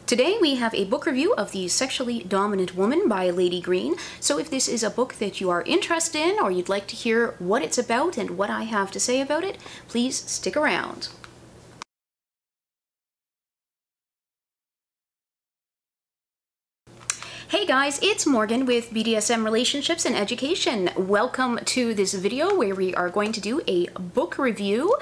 Today we have a book review of The Sexually Dominant Woman by Lady Green. So if this is a book that you are interested in or you'd like to hear what it's about and what I have to say about it, please stick around. Hey guys, it's Morgan with BDSM Relationships and Education. Welcome to this video where we are going to do a book review.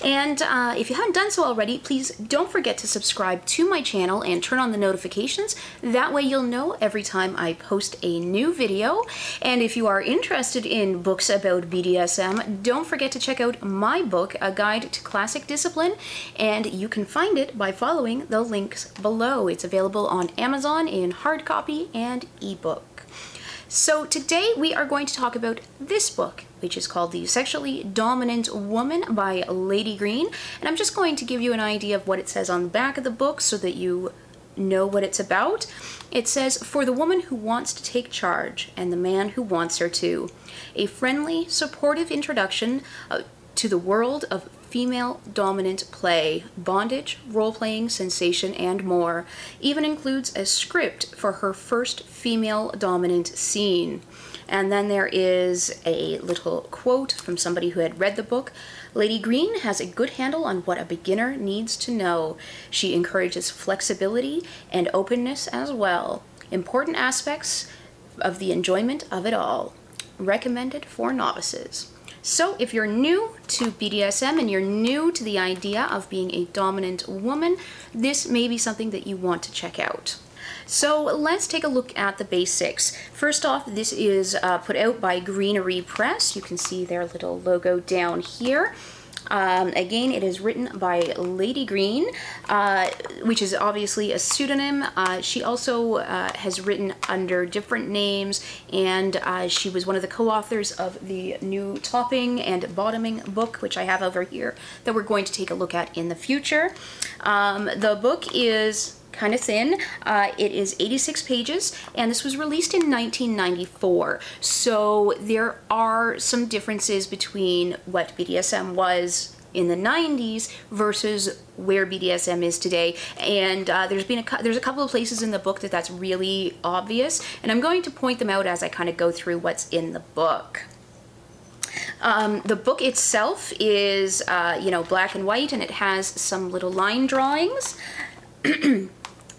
And if you haven't done so already, please don't forget to subscribe to my channel and turn on the notifications. That way you'll know every time I post a new video. And if you are interested in books about BDSM, don't forget to check out my book, A Guide to Classic Discipline. And you can find it by following the links below. It's available on Amazon in hard copy and ebook. So today we are going to talk about this book, which is called The Sexually Dominant Woman by Lady Green. And I'm just going to give you an idea of what it says on the back of the book so that you know what it's about. It says, "For the woman who wants to take charge and the man who wants her to. A friendly, supportive introduction to the world of female dominant play, bondage, role-playing, sensation, and more. Even includes a script for her first female dominant scene." And then there is a little quote from somebody who had read the book. "Lady Green has a good handle on what a beginner needs to know. She encourages flexibility and openness as well. Important aspects of the enjoyment of it all. Recommended for novices." So if you're new to BDSM and you're new to the idea of being a dominant woman, this may be something that you want to check out. So let's take a look at the basics. First off, this is put out by Greenery Press. You can see their little logo down here. Again, it is written by Lady Green, which is obviously a pseudonym. She also has written under different names, and she was one of the co-authors of the new topping and bottoming book, which I have over here, that we're going to take a look at in the future. The book is kind of thin. It is 86 pages, and this was released in 1994. So there are some differences between what BDSM was in the 90s versus where BDSM is today. And there's a couple of places in the book that's really obvious, and I'm going to point them out as I kind of go through what's in the book. The book itself is, black and white, and it has some little line drawings.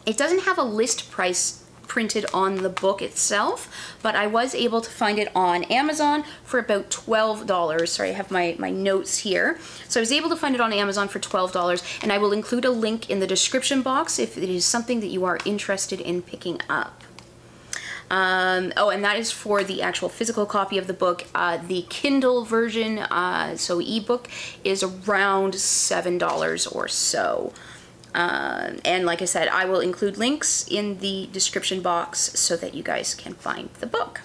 It doesn't have a list price printed on the book itself, but I was able to find it on Amazon for about $12. Sorry, I have my notes here. So I was able to find it on Amazon for $12, and I will include a link in the description box if it is something that you are interested in picking up. Oh, and that is for the actual physical copy of the book. The Kindle version, so ebook, is around $7 or so. And like I said, I will include links in the description box so that you guys can find the book.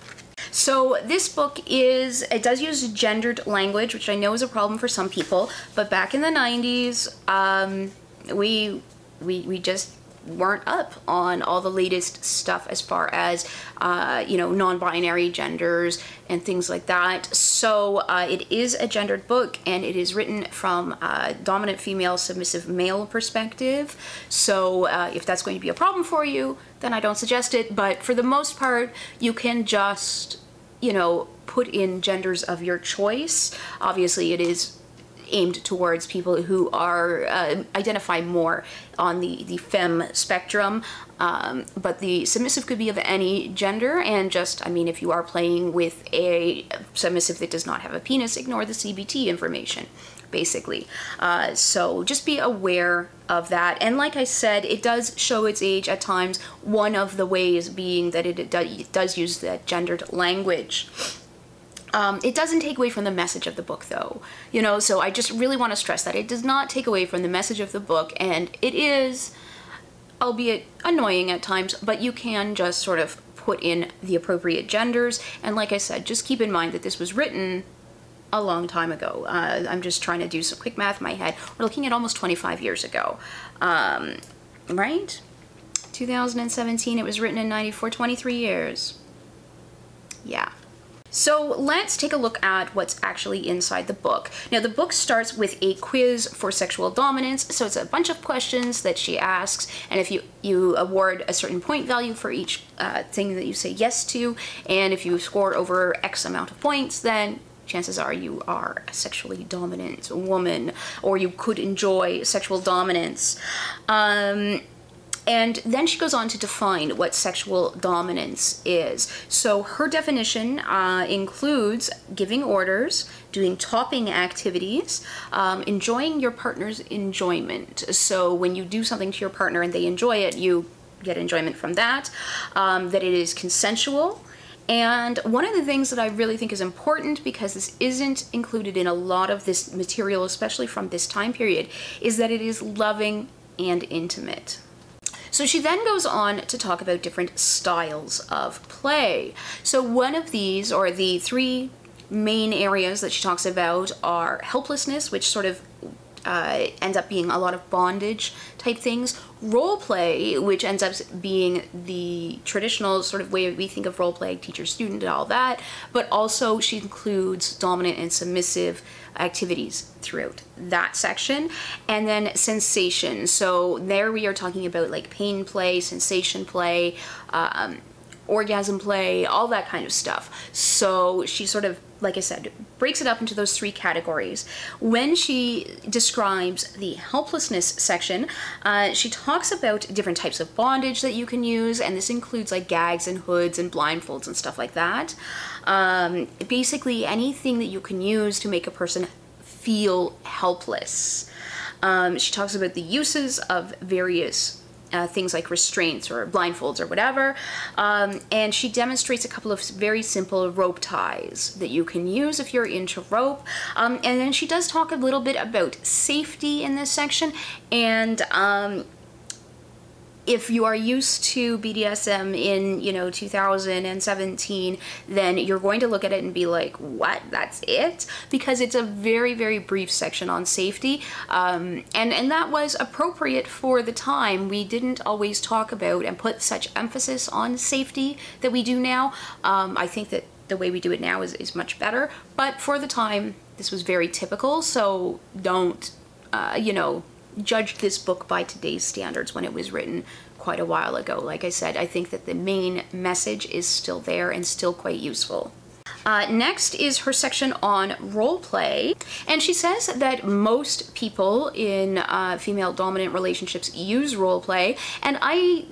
So this book it does use gendered language, which I know is a problem for some people, but back in the 90s, we just weren't up on all the latest stuff as far as non-binary genders and things like that. So it is a gendered book, and it is written from a dominant female, submissive male perspective. So if that's going to be a problem for you, then I don't suggest it. But for the most part, you can just put in genders of your choice. Obviously it is aimed towards people who are identify more on the femme spectrum, but the submissive could be of any gender. And just, if you are playing with a submissive that does not have a penis, ignore the CBT information, basically. So just be aware of that. And like I said, it does show its age at times, one of the ways being that it does use that gendered language. It doesn't take away from the message of the book, though, so I just really want to stress that it does not take away from the message of the book, and it is, albeit annoying at times, but you can just sort of put in the appropriate genders. And like I said, just keep in mind that this was written a long time ago. I'm just trying to do some quick math in my head. We're looking at almost 25 years ago, right? 2017, it was written in 94, 23 years. Yeah. So let's take a look at what's actually inside the book. Now the book starts with a quiz for sexual dominance. So it's a bunch of questions that she asks, and if you award a certain point value for each thing that you say yes to, and if you score over X amount of points, then chances are you are a sexually dominant woman, or you could enjoy sexual dominance. And then she goes on to define what sexual dominance is. So her definition includes giving orders, doing topping activities, enjoying your partner's enjoyment. So when you do something to your partner and they enjoy it, you get enjoyment from that. That it is consensual. And one of the things that I really think is important, because this isn't included in a lot of this material, especially from this time period, is that it is loving and intimate. So she then goes on to talk about different styles of play. So one of these, or the three main areas that she talks about, are helplessness, which sort of ends up being a lot of bondage type things, role play, which ends up being the traditional sort of way we think of role play, teacher student and all that, but also she includes dominant and submissive activities throughout that section. And then sensation, so there we are talking about like pain play, sensation play, orgasm play, all that kind of stuff. So she sort of, like I said, breaks it up into those three categories. When she describes the helplessness section, she talks about different types of bondage that you can use, and this includes like gags and hoods and blindfolds and stuff like that. Basically anything that you can use to make a person feel helpless. She talks about the uses of various things like restraints or blindfolds or whatever, and she demonstrates a couple of very simple rope ties that you can use if you're into rope, and then she does talk a little bit about safety in this section, and if you are used to BDSM in, 2017, then you're going to look at it and be like, what? That's it? Because it's a very, very brief section on safety. And that was appropriate for the time. We didn't always talk about and put such emphasis on safety that we do now. I think that the way we do it now is much better. But for the time, this was very typical. So don't, judge this book by today's standards when it was written quite a while ago. Like I said, I think that the main message is still there and still quite useful. Next is her section on role play, and she says that most people in female dominant relationships use role play, and I,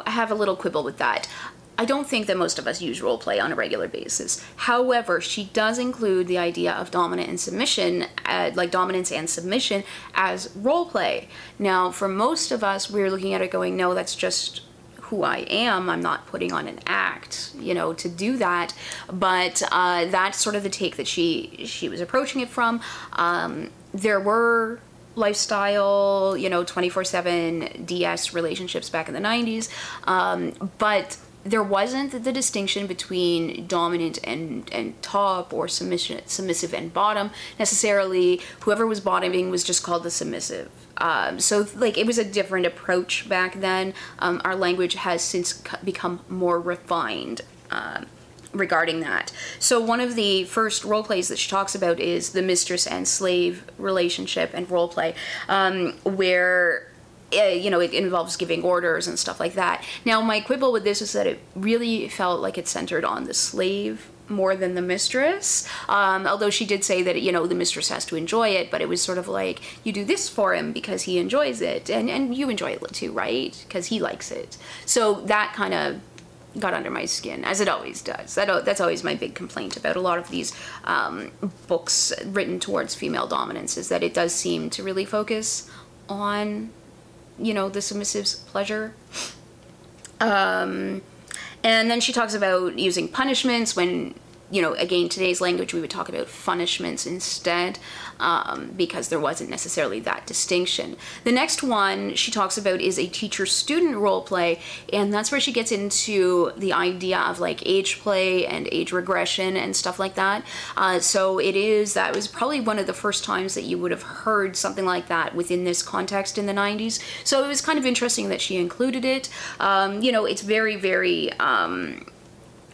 have a little quibble with that. I don't think that most of us use role play on a regular basis. However, she does include the idea of dominant and submission, like dominance and submission, as role play. Now, for most of us, we're looking at it going, no, that's just who I am. I'm not putting on an act, to do that. But that's sort of the take that she was approaching it from. There were lifestyle, 24/7 DS relationships back in the 90s, but there wasn't the distinction between dominant and top, or submissive and bottom necessarily. Whoever was bottoming was just called the submissive. So like it was a different approach back then. Our language has since become more refined regarding that. So one of the first role plays that she talks about is the mistress and slave relationship and role play, where it involves giving orders and stuff like that. Now, my quibble with this is that it really felt like it centered on the slave more than the mistress, although she did say that, the mistress has to enjoy it, but it was sort of like, you do this for him because he enjoys it, and you enjoy it too, right? Because he likes it. So that kind of got under my skin, as it always does. That's always my big complaint about a lot of these books written towards female dominance, is that it does seem to really focus on the submissive's pleasure. And then she talks about using punishments when, again, today's language, we would talk about punishments instead, because there wasn't necessarily that distinction. The next one she talks about is a teacher-student role play, and that's where she gets into the idea of like age play and age regression and stuff like that. So that was probably one of the first times that you would have heard something like that within this context in the 90s. So it was kind of interesting that she included it. It's very, very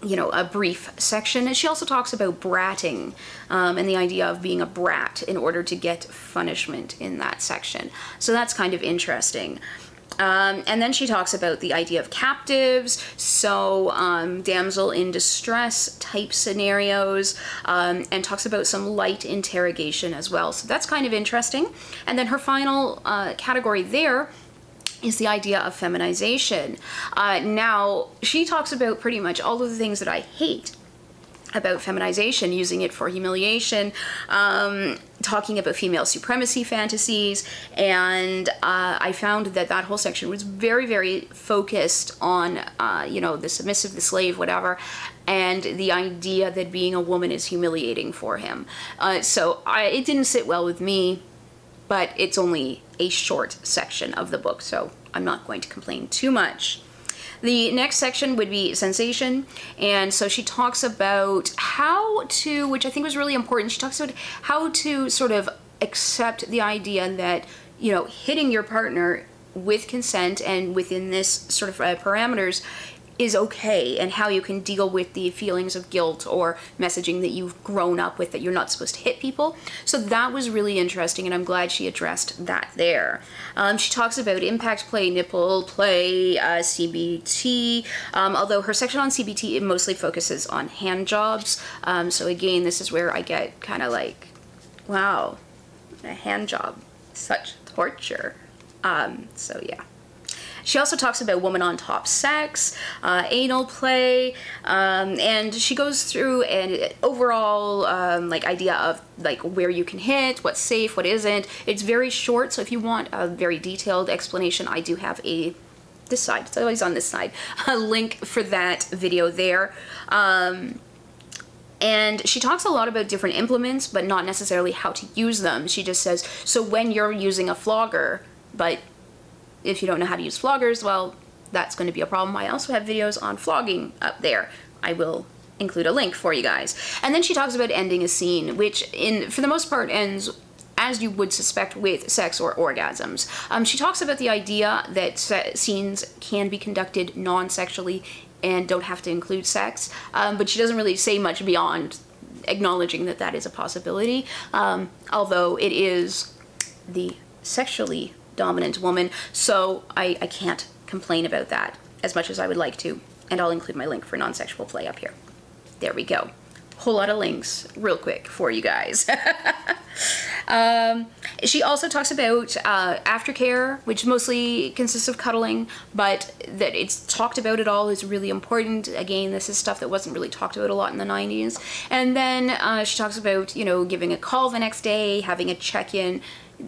you know, a brief section. And she also talks about bratting and the idea of being a brat in order to get punishment in that section. So that's kind of interesting. And then she talks about the idea of captives, so damsel in distress type scenarios, and talks about some light interrogation as well. So that's kind of interesting. And then her final category there is the idea of feminization. Now, she talks about pretty much all of the things that I hate about feminization, using it for humiliation, talking about female supremacy fantasies, and I found that that whole section was very, very focused on, you know, the submissive, the slave, whatever, and the idea that being a woman is humiliating for him. So it didn't sit well with me, but it's only a short section of the book, so I'm not going to complain too much. The next section would be sensation, and so she talks about how to, which I think was really important, she talks about how to sort of accept the idea that, you know, hitting your partner with consent and within this sort of parameters is okay, and how you can deal with the feelings of guilt or messaging that you've grown up with that you're not supposed to hit people. So that was really interesting, and I'm glad she addressed that there. She talks about impact play, nipple play, CBT, although her section on CBT, it mostly focuses on hand jobs. So again, this is where I get kind of like, wow, a hand job, such torture. So yeah. She also talks about woman on top sex, anal play, and she goes through an overall like idea of like where you can hit, what's safe, what isn't. It's very short, so if you want a very detailed explanation, I do have this side, it's always on this side, a link for that video there. And she talks a lot about different implements, but not necessarily how to use them. She just says, so when you're using a flogger, but if you don't know how to use floggers, well, that's going to be a problem. I also have videos on flogging up there. I will include a link for you guys. And then she talks about ending a scene, which for the most part ends as you would suspect with sex or orgasms. She talks about the idea that scenes can be conducted non-sexually and don't have to include sex, but she doesn't really say much beyond acknowledging that that is a possibility, although it is the sexually dominant woman, so I can't complain about that as much as I would like to, and I'll include my link for non-sexual play up here. There we go. Whole lot of links real quick for you guys. She also talks about aftercare, which mostly consists of cuddling, but that it's talked about at all is really important. Again, this is stuff that wasn't really talked about a lot in the 90s. And then she talks about, you know, giving a call the next day, having a check-in,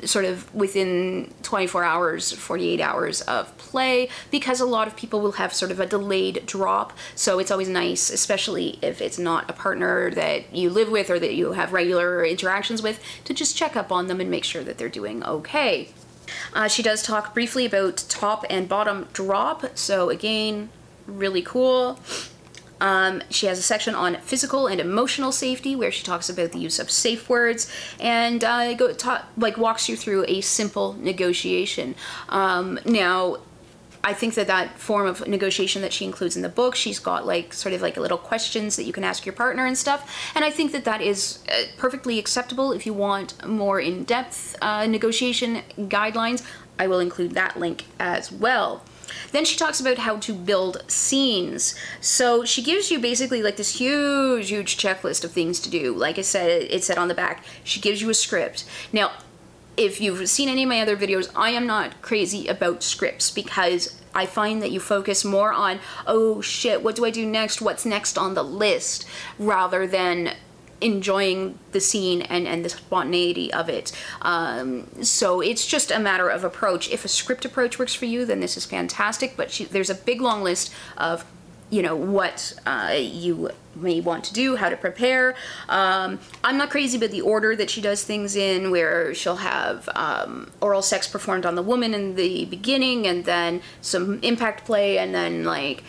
sort of within 24 hours, 48 hours of play, because a lot of people will have sort of a delayed drop. So it's always nice, especially if it's not a partner that you live with or that you have regular interactions with, to just check up on them and make sure that they're doing okay. She does talk briefly about top and bottom drop. So again, really cool. She has a section on physical and emotional safety where she talks about the use of safe words and walks you through a simple negotiation. Now, I think that that form of negotiation that she includes in the book, she's got like sort of like little questions that you can ask your partner and stuff, and I think that that is perfectly acceptable if you want more in-depth negotiation guidelines. I will include that link as well. Then she talks about how to build scenes. So she gives you basically like this huge checklist of things to do. Like I said, it said on the back, she gives you a script. Now, if you've seen any of my other videos, I am not crazy about scripts because I find that you focus more on, oh shit, what do I do next? What's next on the list? Rather than enjoying the scene and the spontaneity of it. So it's just a matter of approach. If a script approach works for you, then this is fantastic, but there's a big long list of, you know, what you may want to do, how to prepare. I'm not crazy about the order that she does things in, where she'll have oral sex performed on the woman in the beginning, and then some impact play, and then like,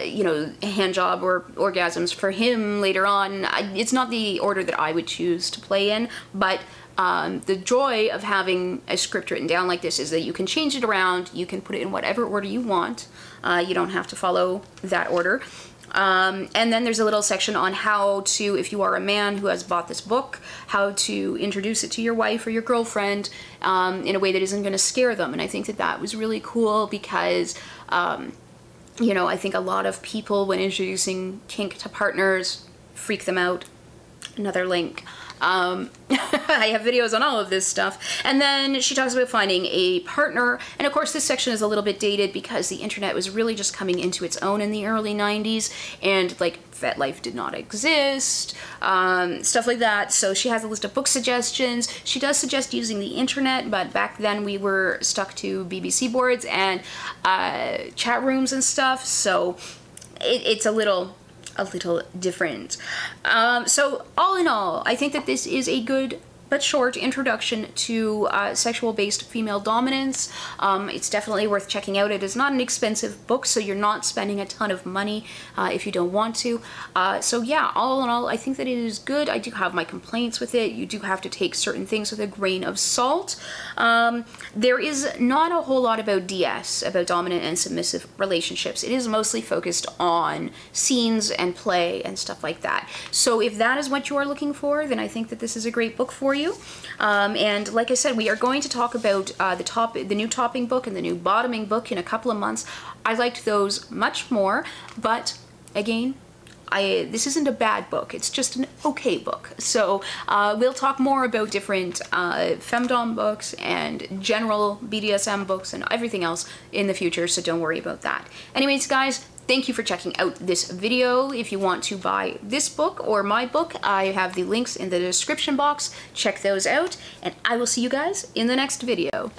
you know, hand job or orgasms for him later on. It's not the order that I would choose to play in, but the joy of having a script written down like this is that you can change it around, you can put it in whatever order you want. You don't have to follow that order. And then there's a little section on how to, if you are a man who has bought this book, how to introduce it to your wife or your girlfriend in a way that isn't going to scare them. And I think that that was really cool because, you know, I think a lot of people, when introducing kink to partners, freak them out. Another link. I have videos on all of this stuff. And then she talks about finding a partner. And of course, this section is a little bit dated because the internet was really just coming into its own in the early 90s. And like FetLife did not exist, stuff like that. So she has a list of book suggestions. She does suggest using the internet, but back then we were stuck to BBC boards and chat rooms and stuff. So it's a little different. So all in all, I think that this is a good but short introduction to sexual-based female dominance. It's definitely worth checking out. It is not an expensive book, so you're not spending a ton of money if you don't want to. So yeah, all in all, I think that it is good. I do have my complaints with it. You do have to take certain things with a grain of salt. There is not a whole lot about DS, about dominant and submissive relationships. It is mostly focused on scenes and play and stuff like that. So if that is what you are looking for, then I think that this is a great book for you. And like I said, we are going to talk about the new topping book and the new bottoming book in a couple of months. I liked those much more, but again, this isn't a bad book. It's just an okay book. So we'll talk more about different femdom books and general BDSM books and everything else in the future, so don't worry about that. Anyways, guys, thank you for checking out this video. If you want to buy this book or my book, I have the links in the description box. Check those out, and I will see you guys in the next video.